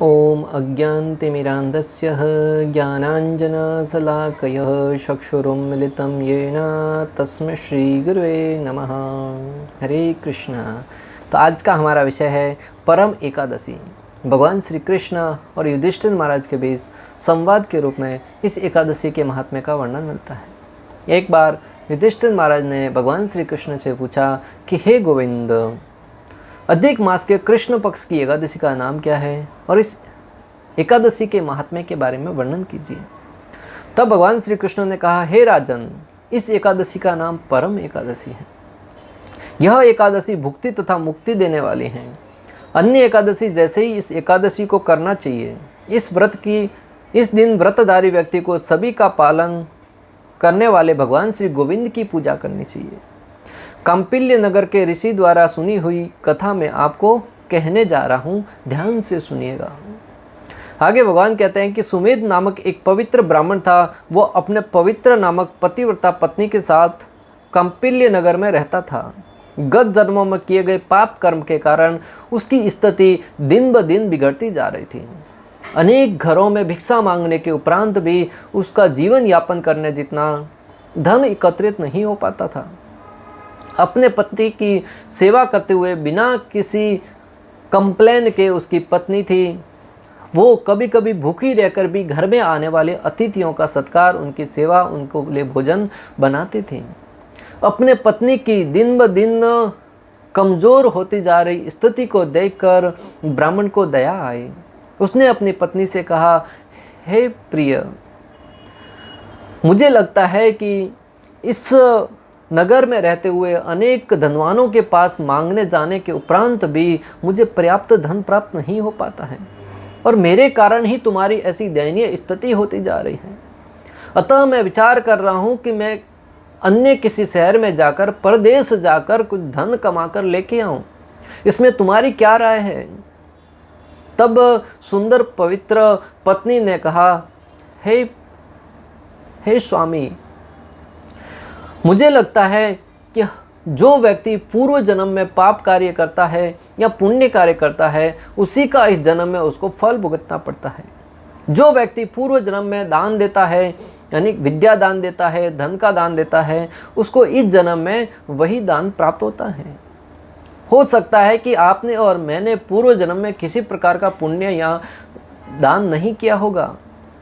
ओम अज्ञानतिमिरान्धस्य ज्ञानाञ्जनशलाकयः चक्षुरुन्मिलितं येन तस्मै श्रीगुरुवे नमः। हरे कृष्णा। तो आज का हमारा विषय है परम एकादशी। भगवान श्री कृष्ण और युधिष्ठिर महाराज के बीच संवाद के रूप में इस एकादशी के महात्म्य का वर्णन मिलता है। एक बार युधिष्ठिर महाराज ने भगवान श्री कृष्ण से पूछा कि हे गोविंद, अधिक मास के कृष्ण पक्ष की एकादशी का नाम क्या है और इस एकादशी के महात्म्य के बारे में वर्णन कीजिए। तब भगवान श्री कृष्ण ने कहा, हे राजन, इस एकादशी का नाम परम एकादशी है। यह एकादशी भुक्ति तथा मुक्ति देने वाली है। अन्य एकादशी जैसे ही इस एकादशी को करना चाहिए। इस दिन व्रतधारी व्यक्ति को सभी का पालन करने वाले भगवान श्री गोविंद की पूजा करनी चाहिए। कौंपिल्य नगर के ऋषि द्वारा सुनी हुई कथा में आपको कहने जा रहा हूँ, ध्यान से सुनिएगा। आगे भगवान कहते हैं कि सुमेध नामक एक पवित्र ब्राह्मण था। वो अपने पवित्र नामक पतिव्रता पत्नी के साथ कौंपिल्य नगर में रहता था। गत जन्मों में किए गए पाप कर्म के कारण उसकी स्थिति दिन ब दिन बिगड़ती जा रही थी। अनेक घरों में भिक्षा मांगने के उपरांत भी उसका जीवन यापन करने जितना धन एकत्रित नहीं हो पाता था। अपने पति की सेवा करते हुए बिना किसी कंप्लेन के उसकी पत्नी थी। वो कभी कभी भूखी रहकर भी घर में आने वाले अतिथियों का सत्कार, उनकी सेवा, उनको लिए भोजन बनाती थी। अपने पत्नी की दिन ब दिन कमज़ोर होती जा रही स्थिति को देखकर ब्राह्मण को दया आई। उसने अपनी पत्नी से कहा, हे प्रिय, मुझे लगता है कि इस नगर में रहते हुए अनेक धनवानों के पास मांगने जाने के उपरांत भी मुझे पर्याप्त धन प्राप्त नहीं हो पाता है और मेरे कारण ही तुम्हारी ऐसी दयनीय स्थिति होती जा रही है। अतः मैं विचार कर रहा हूँ कि मैं अन्य किसी शहर में जाकर, परदेश जाकर कुछ धन कमाकर लेके आऊँ। इसमें तुम्हारी क्या राय है? तब सुंदर पवित्र पत्नी ने कहा, हे स्वामी, मुझे लगता है कि जो व्यक्ति पूर्व जन्म में पाप कार्य करता है या पुण्य कार्य करता है, उसी का इस जन्म में उसको फल भुगतना पड़ता है। जो व्यक्ति पूर्व जन्म में दान देता है, यानी विद्या दान देता है, धन का दान देता है, उसको इस जन्म में वही दान प्राप्त होता है। हो सकता है कि आपने और मैंने पूर्व जन्म में किसी प्रकार का पुण्य या दान नहीं किया होगा,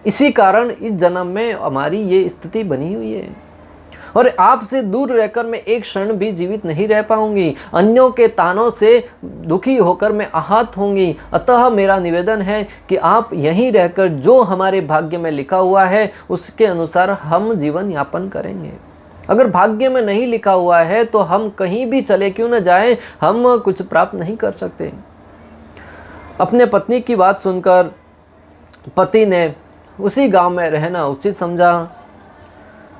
इसी कारण इस जन्म में हमारी ये स्थिति बनी हुई है और आपसे दूर रहकर मैं एक क्षण भी जीवित नहीं रह पाऊंगी। अन्यों के तानों से दुखी होकर मैं आहत होंगी। अतः मेरा निवेदन है कि आप यहीं रहकर जो हमारे भाग्य में लिखा हुआ है उसके अनुसार हम जीवन यापन करेंगे। अगर भाग्य में नहीं लिखा हुआ है तो हम कहीं भी चले क्यों न जाएं, हम कुछ प्राप्त नहीं कर सकते। अपने पत्नी की बात सुनकर पति ने उसी गांव में रहना उचित समझा।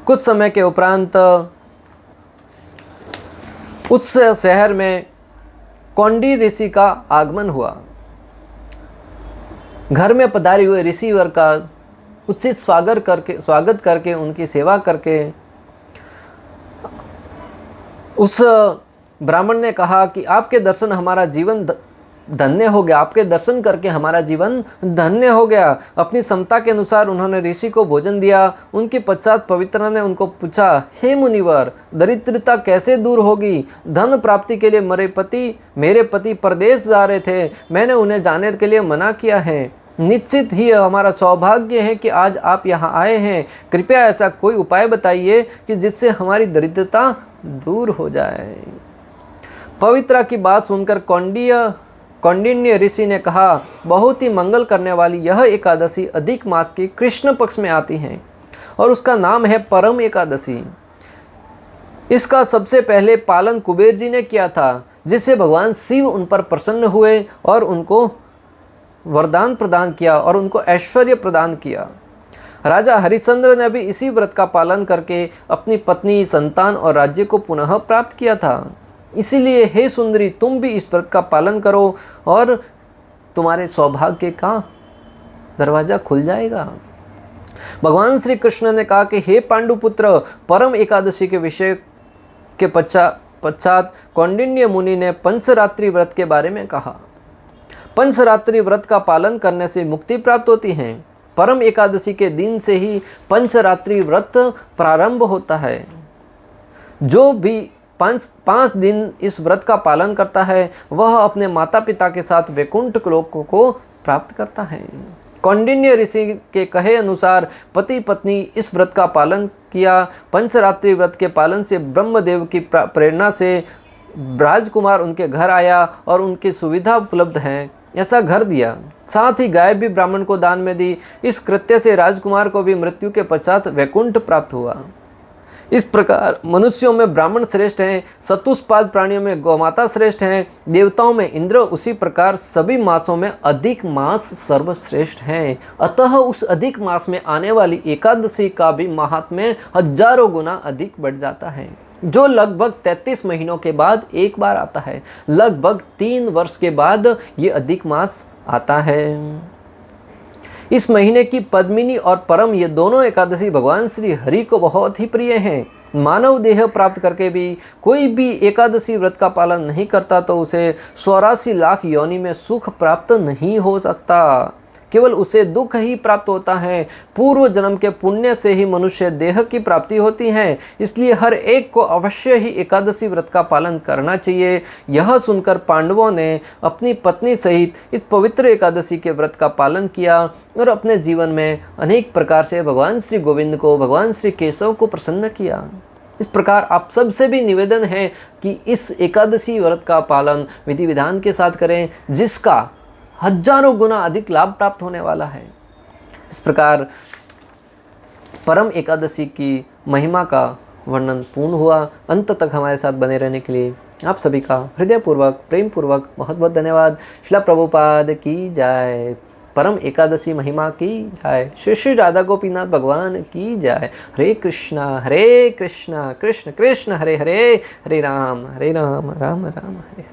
कुछ समय के उपरांत उस शहर में कौंडी ऋषि का आगमन हुआ। घर में पधारे हुए ऋषिवर का उचित स्वागत करके उनकी सेवा करके उस ब्राह्मण ने कहा कि आपके दर्शन हमारा जीवन धन्य हो गया। आपके दर्शन करके हमारा जीवन धन्य हो गया। अपनी क्षमता के अनुसार उन्होंने ऋषि को भोजन दिया। उनके पश्चात पवित्रा ने उनको पूछा, हे मुनिवर, दरिद्रता कैसे दूर होगी? धन प्राप्ति के लिए मेरे पति परदेश जा रहे थे। मैंने उन्हें जाने के लिए मना किया है। निश्चित ही हमारा सौभाग्य है कि आज आप यहाँ आए हैं। कृपया ऐसा कोई उपाय बताइए कि जिससे हमारी दरिद्रता दूर हो जाए। पवित्रा की बात सुनकर कौंडिन्य ऋषि ने कहा, बहुत ही मंगल करने वाली यह एकादशी अधिक मास की कृष्ण पक्ष में आती है और उसका नाम है परम एकादशी। इसका सबसे पहले पालन कुबेर जी ने किया था, जिससे भगवान शिव उन पर प्रसन्न हुए और उनको वरदान प्रदान किया और उनको ऐश्वर्य प्रदान किया। राजा हरिश्चंद्र ने भी इसी व्रत का पालन करके अपनी पत्नी, संतान और राज्य को पुनः प्राप्त किया था। इसीलिए हे सुंदरी, तुम भी इस व्रत का पालन करो और तुम्हारे सौभाग्य का दरवाजा खुल जाएगा। भगवान श्री कृष्ण ने कहा कि हे पांडुपुत्र, परम एकादशी के विषय के पश्चात कौंडिन्य मुनि ने पंचरात्रि व्रत के बारे में कहा। पंचरात्रि व्रत का पालन करने से मुक्ति प्राप्त होती है। परम एकादशी के दिन से ही पंचरात्रि व्रत प्रारंभ होता है। जो भी पाँच दिन इस व्रत का पालन करता है वह अपने माता पिता के साथ वैकुंठ लोक को प्राप्त करता है। कौंडिन्य ऋषि के कहे अनुसार पति पत्नी इस व्रत का पालन किया। पंचरात्रि व्रत के पालन से ब्रह्मदेव की प्रेरणा से राजकुमार उनके घर आया और उनकी सुविधा उपलब्ध है ऐसा घर दिया। साथ ही गाय भी ब्राह्मण को दान में दी। इस कृत्य से राजकुमार को भी मृत्यु के पश्चात वैकुंठ प्राप्त हुआ। इस प्रकार मनुष्यों में ब्राह्मण श्रेष्ठ हैं, चतुष्पाद प्राणियों में गौमाता श्रेष्ठ हैं, देवताओं में इंद्र, उसी प्रकार सभी मासों में अधिक मास सर्वश्रेष्ठ हैं। अतः उस अधिक मास में आने वाली एकादशी का भी महात्म्य हजारों गुना अधिक बढ़ जाता है, जो लगभग 33 महीनों के बाद एक बार आता है। लगभग 3 वर्ष के बाद ये अधिक मास आता है। इस महीने की पद्मिनी और परम ये दोनों एकादशी भगवान श्री हरि को बहुत ही प्रिय हैं। मानव देह प्राप्त करके भी कोई भी एकादशी व्रत का पालन नहीं करता तो उसे 84 लाख योनि में सुख प्राप्त नहीं हो सकता, केवल उसे दुख ही प्राप्त होता है। पूर्व जन्म के पुण्य से ही मनुष्य देह की प्राप्ति होती है। इसलिए हर एक को अवश्य ही एकादशी व्रत का पालन करना चाहिए। यह सुनकर पांडवों ने अपनी पत्नी सहित इस पवित्र एकादशी के व्रत का पालन किया और अपने जीवन में अनेक प्रकार से भगवान श्री गोविंद को, भगवान श्री केशव को प्रसन्न किया। इस प्रकार आप सबसे भी निवेदन है कि इस एकादशी व्रत का पालन विधि विधान के साथ करें, जिसका हजारों गुना अधिक लाभ प्राप्त होने वाला है। इस प्रकार परम एकादशी की महिमा का वर्णन पूर्ण हुआ। अंत तक हमारे साथ बने रहने के लिए आप सभी का हृदयपूर्वक, प्रेम पूर्वक बहुत बहुत धन्यवाद। श्रील प्रभुपाद की जय। परम एकादशी महिमा की जय। श्री श्री राधा गोपीनाथ भगवान की जय। हरे कृष्णा कृष्ण कृष्ण हरे हरे, हरे राम राम राम हरे।